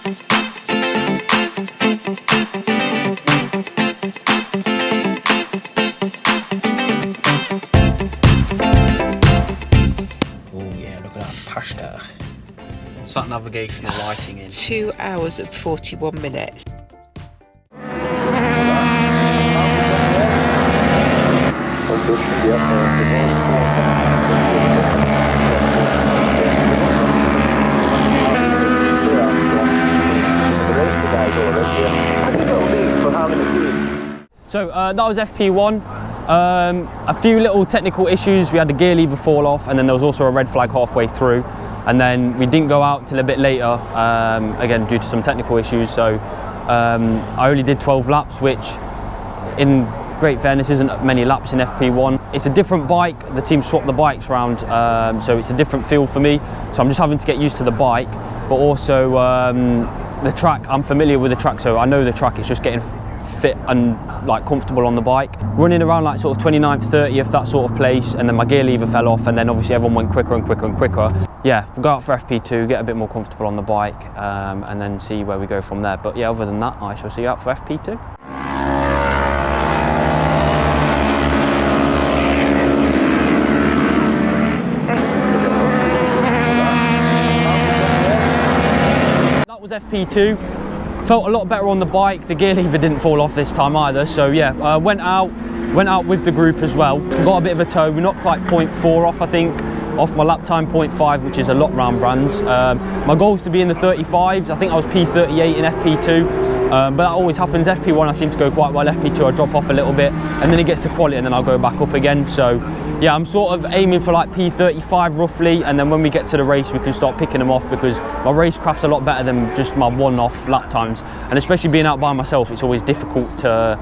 Yeah, look at that pasta. What's that navigational lighting in? 2 hours and 41 minutes. So that was FP1. A few little technical issues. We had the gear lever fall off, and then there was also a red flag halfway through, and then we didn't go out till a bit later, again due to some technical issues. So I only did 12 laps, which in great fairness isn't many laps in FP1. It's a different bike. The team swapped the bikes around, so it's a different feel for me. So I'm just having to get used to the bike, but also the track. I'm familiar with the track, so I know the track. It's just getting fit and like comfortable on the bike. Running around like sort of 29th, 30th, that sort of place, and then my gear lever fell off, and then obviously everyone went quicker and quicker and quicker. Yeah, we'll go out for FP2, get a bit more comfortable on the bike, and then see where we go from there. But yeah, other than that, I shall see you out for FP2. That was FP2. Felt a lot better on the bike. The gear lever didn't fall off this time either. So yeah, went out with the group as well. Got a bit of a tow. We knocked like 0.4 off, I think, off my lap time 0.5, which is a lot round brands. My goal is to be in the 35s. I think I was P38 in FP2. But that always happens. FP1 I seem to go quite well, FP2 I drop off a little bit, and then it gets to quality and then I'll go back up again. So yeah, I'm sort of aiming for like P35 roughly, and then when we get to the race we can start picking them off, because my racecraft's a lot better than just my one-off lap times, and especially being out by myself, it's always difficult to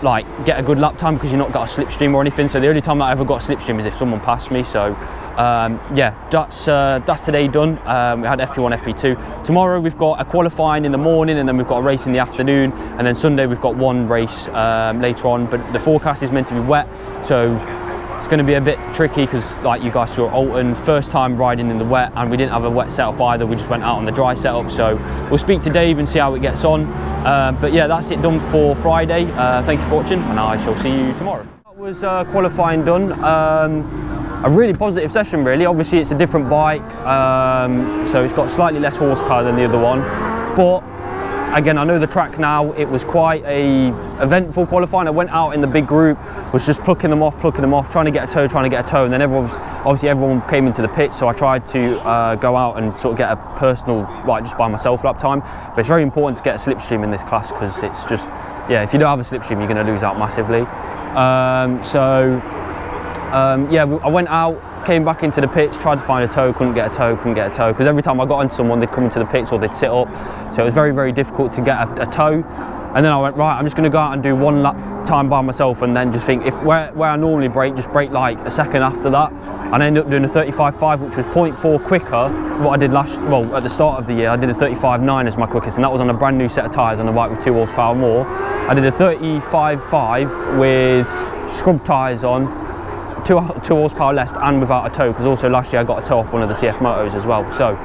like get a good lap time because you've not got a slipstream or anything. So the only time that I ever got a slipstream is if someone passed me. So yeah, that's today done. We had FP1, FP2. Tomorrow we've got a qualifying in the morning, and then we've got a race in the afternoon, and then Sunday we've got one race later on. But the forecast is meant to be wet, so it's going to be a bit tricky because, like you guys saw at Alton, first time riding in the wet, and we didn't have a wet setup either. We just went out on the dry setup. So we'll speak to Dave and see how it gets on. But yeah, that's it done for Friday. Thank you for watching, and I shall see you tomorrow. That was qualifying done. A really positive session, really. Obviously, it's a different bike, so it's got slightly less horsepower than the other one. But again, I know the track now. It was quite a eventful qualifying. I went out in the big group, was just plucking them off, trying to get a tow, and then everyone came into the pit, so I tried to go out and sort of get a personal, like just by myself lap time. But it's very important to get a slipstream in this class, because it's just, yeah, if you don't have a slipstream, you're going to lose out massively. Yeah, I went out, came back into the pits, tried to find a tow, couldn't get a tow, because every time I got on someone, they'd come into the pits or they'd sit up. So it was very, very difficult to get a tow. And then I went, right, I'm just going to go out and do one lap time by myself, and then just think, if where I normally brake, just brake like a second after that. And I ended up doing a 35.5, which was 0.4 quicker. What I did at the start of the year, I did a 35.9 as my quickest, and that was on a brand new set of tyres on a bike with 2 horsepower more. I did a 35.5 with scrub tyres on, 2 horsepower less, and without a tow, because also last year I got a tow off one of the CF motos as well. So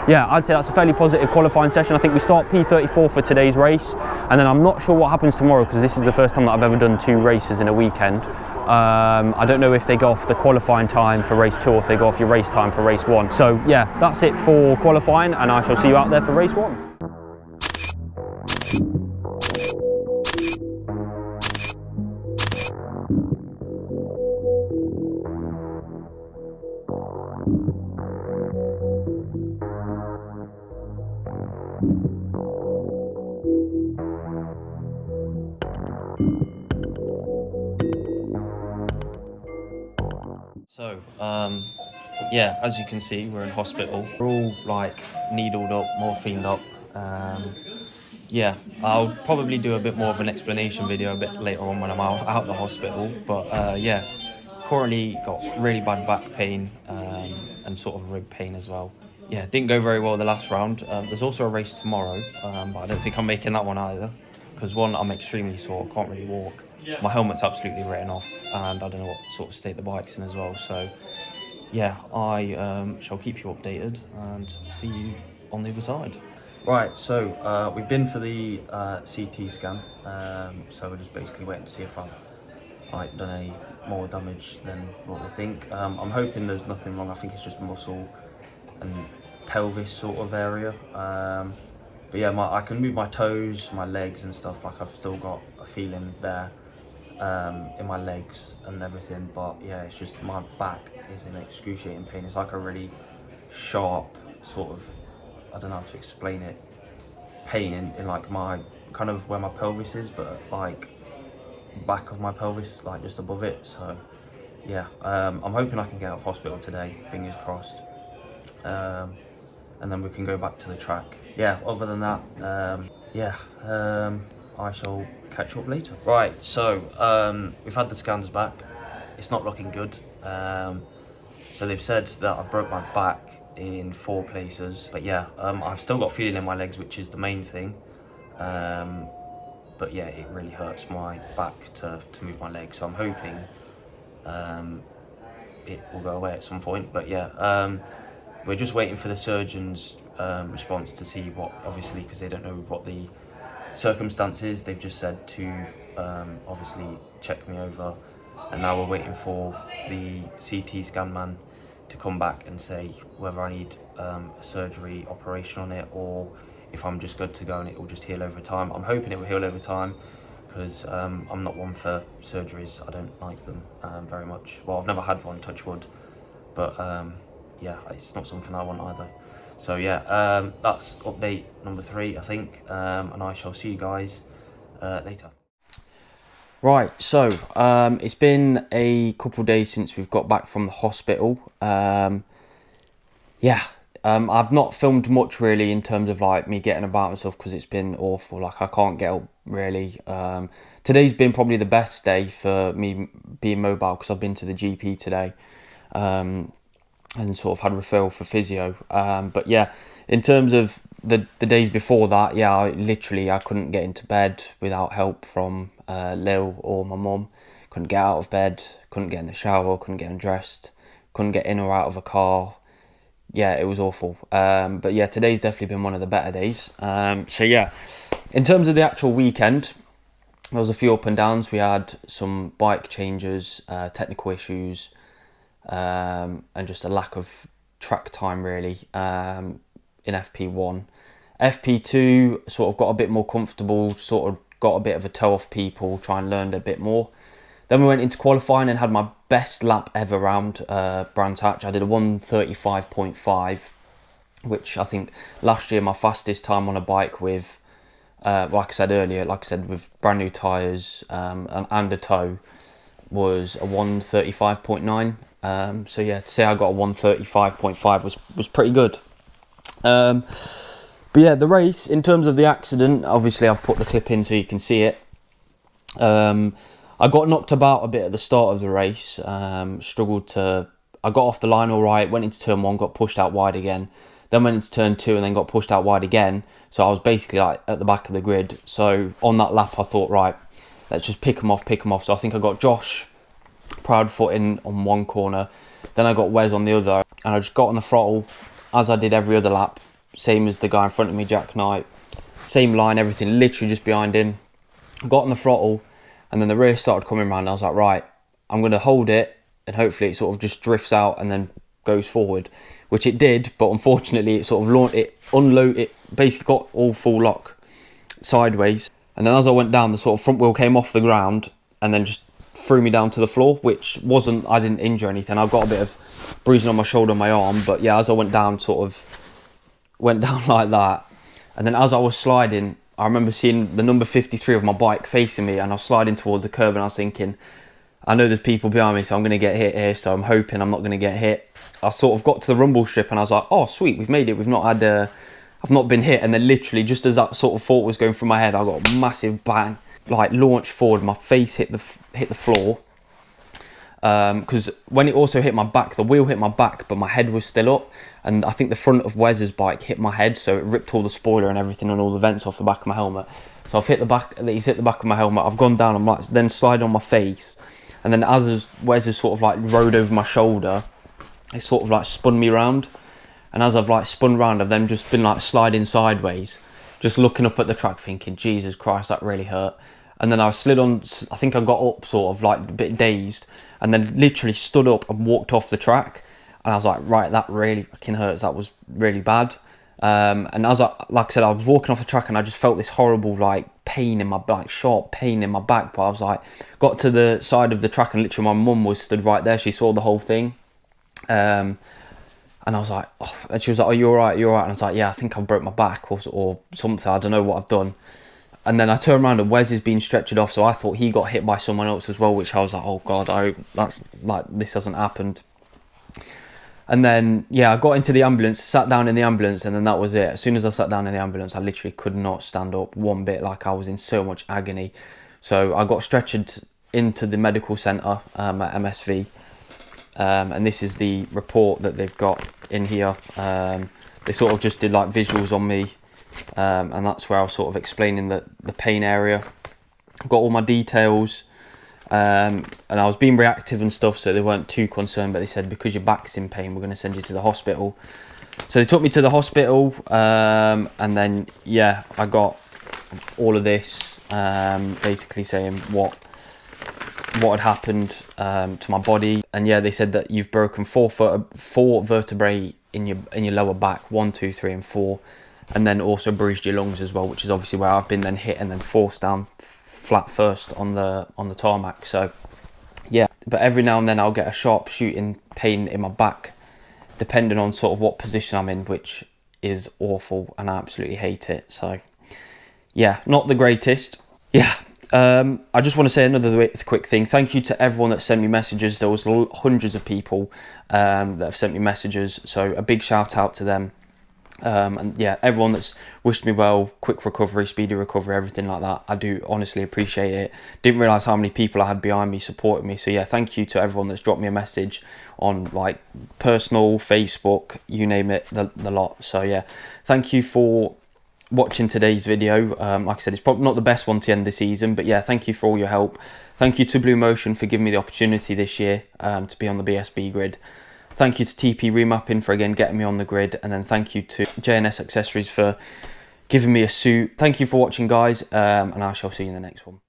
yeah, I'd say that's a fairly positive qualifying session. I think we start P34 for today's race, and then I'm not sure what happens tomorrow, because this is the first time that I've ever done 2 races in a weekend. I don't know if they go off the qualifying time for race 2 or if they go off your race time for race 1. So yeah, that's it for qualifying, and I shall see you out there for race 1. So, yeah, as you can see, we're in hospital. We're all like needled up, morphined up. Yeah, I'll probably do a bit more of an explanation video a bit later on when I'm out of the hospital. But yeah, currently got really bad back pain and sort of rib pain as well. Yeah, didn't go very well the last round. There's also a race tomorrow, but I don't think I'm making that one either, because one, I'm extremely sore, can't really walk. My helmet's absolutely written off, and I don't know what sort of state the bike's in as well. So yeah, I shall keep you updated and see you on the other side. Right, so we've been for the CT scan, so we're just basically waiting to see if I've done any more damage than what we think. I'm hoping there's nothing wrong. I think it's just muscle and pelvis sort of area. But yeah, I can move my toes, my legs and stuff. Like I've still got a feeling there in my legs and everything. But yeah, it's just my back is in excruciating pain. It's like a really sharp sort of, I don't know how to explain it, pain in like my kind of where my pelvis is, but like back of my pelvis, like just above it. So yeah, I'm hoping I can get out of hospital today, fingers crossed, and then we can go back to the track. Yeah, other than that, I shall catch up later. Right, so we've had the scans back. It's not looking good. So they've said that I've broke my back in 4 places, but yeah, I've still got feeling in my legs, which is the main thing. But yeah, it really hurts my back to move my legs, so I'm hoping it will go away at some point. But yeah, we're just waiting for the surgeon's response to see what, obviously, because they don't know what the circumstances. They've just said to obviously check me over, and now we're waiting for the CT scan man to come back and say whether I need a surgery operation on it, or if I'm just good to go and it will just heal over time. I'm hoping it will heal over time, because I'm not one for surgeries. I don't like them very much. Well, I've never had one, touch wood, but yeah, it's not something I want either. So yeah, that's update number 3, I think, and I shall see you guys later. Right, so it's been a couple of days since we've got back from the hospital. I've not filmed much really in terms of like me getting about and stuff, because it's been awful. Like I can't get up really. Today's been probably the best day for me being mobile, because I've been to the GP today and sort of had referral for physio. But yeah, in terms of the days before that, yeah, I couldn't get into bed without help from Lil or my mum. Couldn't get out of bed, couldn't get in the shower, couldn't get undressed, couldn't get in or out of a car. Yeah, it was awful. But yeah, today's definitely been one of the better days. So yeah, in terms of the actual weekend, there was a few up and downs. We had some bike changes, technical issues, and just a lack of track time really in FP1. FP2 sort of got a bit more comfortable, sort of got a bit of a toe off people, try and learn a bit more. Then we went into qualifying and had my best lap ever round Brands Hatch. I did a 1:35.5, which I think last year my fastest time on a bike with, like I said earlier, with brand new tyres and a toe, was a 1:35.9. So yeah, to say I got a 1:35.5 was pretty good. But yeah, the race, in terms of the accident, obviously I've put the clip in so you can see it. I got knocked about a bit at the start of the race, I got off the line all right, went into turn 1, got pushed out wide again, then went into turn 2 and then got pushed out wide again, so I was basically like at the back of the grid. So on that lap I thought, right, let's just pick them off, so I think I got Josh Proudfoot in on one corner, then I got Wes on the other, and I just got on the throttle as I did every other lap, same as the guy in front of me, Jack Knight, same line, everything, literally just behind him, got on the throttle. And then the race started coming around and I was like, right, I'm going to hold it and hopefully it sort of just drifts out and then goes forward, which it did, but unfortunately it sort of it basically got all full lock sideways. And then as I went down, the sort of front wheel came off the ground and then just threw me down to the floor, which I didn't injure anything. I've got a bit of bruising on my shoulder and my arm, but yeah, as I went down, went down like that. And then as I was sliding, I remember seeing the number 53 of my bike facing me, and I was sliding towards the curb and I was thinking, I know there's people behind me, so I'm going to get hit here, so I'm hoping I'm not going to get hit. I sort of got to the rumble strip and I was like, oh sweet, we've made it, I've not been hit. And then literally just as that sort of thought was going through my head, I got a massive bang, like launched forward, my face hit the floor. Because when it also hit my back, the wheel hit my back, but my head was still up. And I think the front of Wes's bike hit my head, so it ripped all the spoiler and everything and all the vents off the back of my helmet. So he's hit the back of my helmet, I've gone down, I'm like, then slide on my face. And then as Wes has sort of like rode over my shoulder, it sort of like spun me around. and as I've like spun round, I've then just been like sliding sideways, just looking up at the track thinking, Jesus Christ, that really hurt. And then I slid on, I think I got up sort of like a bit dazed, and then literally stood up and walked off the track. And I was like, right, that really fucking hurts. That was really bad. And as like I said, I was walking off the track and I just felt this horrible like pain in my back, sharp pain in my back. But I was like, got to the side of the track and literally my mum was stood right there. She saw the whole thing. And I was like, oh, and she was like, oh, you're all right, you're all right. And I was like, yeah, I think I broke my back or something. I don't know what I've done. And then I turned around and Wes is being stretchered off. So I thought he got hit by someone else as well, which I was like, oh God, that's like, this hasn't happened. And then, yeah, I got into the ambulance, sat down in the ambulance, and then that was it. As soon as I sat down in the ambulance, I literally could not stand up one bit. Like, I was in so much agony. So I got stretchered into the medical centre at MSV. And this is the report that they've got in here. They sort of just did like visuals on me. And that's where I was sort of explaining the pain area. Got all my details. And I was being reactive and stuff, so they weren't too concerned, but they said, because your back's in pain, we're going to send you to the hospital. So they took me to the hospital, and then, yeah, I got all of this, basically saying what had happened to my body. And yeah, they said that you've broken four vertebrae in your lower back, 1, 2, 3 and 4, and then also bruised your lungs as well, which is obviously where I've been then hit and then forced down flat first on the tarmac. So yeah, but every now and then I'll get a sharp shooting pain in my back, depending on sort of what position I'm in, which is awful and I absolutely hate it. So yeah, not the greatest. Yeah, I just want to say another quick thing. Thank you to everyone that sent me messages. There was hundreds of people that have sent me messages, so a big shout out to them. And yeah, everyone that's wished me well, quick recovery, speedy recovery, everything like that. I do honestly appreciate it. Didn't realise how many people I had behind me supporting me. So yeah, thank you to everyone that's dropped me a message on like personal, Facebook, you name it, the lot. So yeah, thank you for watching today's video. Like I said, it's probably not the best one to end the season, but yeah, thank you for all your help. Thank you to Blue Motion for giving me the opportunity this year to be on the BSB grid. Thank you to TP Remapping for again getting me on the grid, and then thank you to JNS Accessories for giving me a suit. Thank you for watching, guys, and I shall see you in the next one.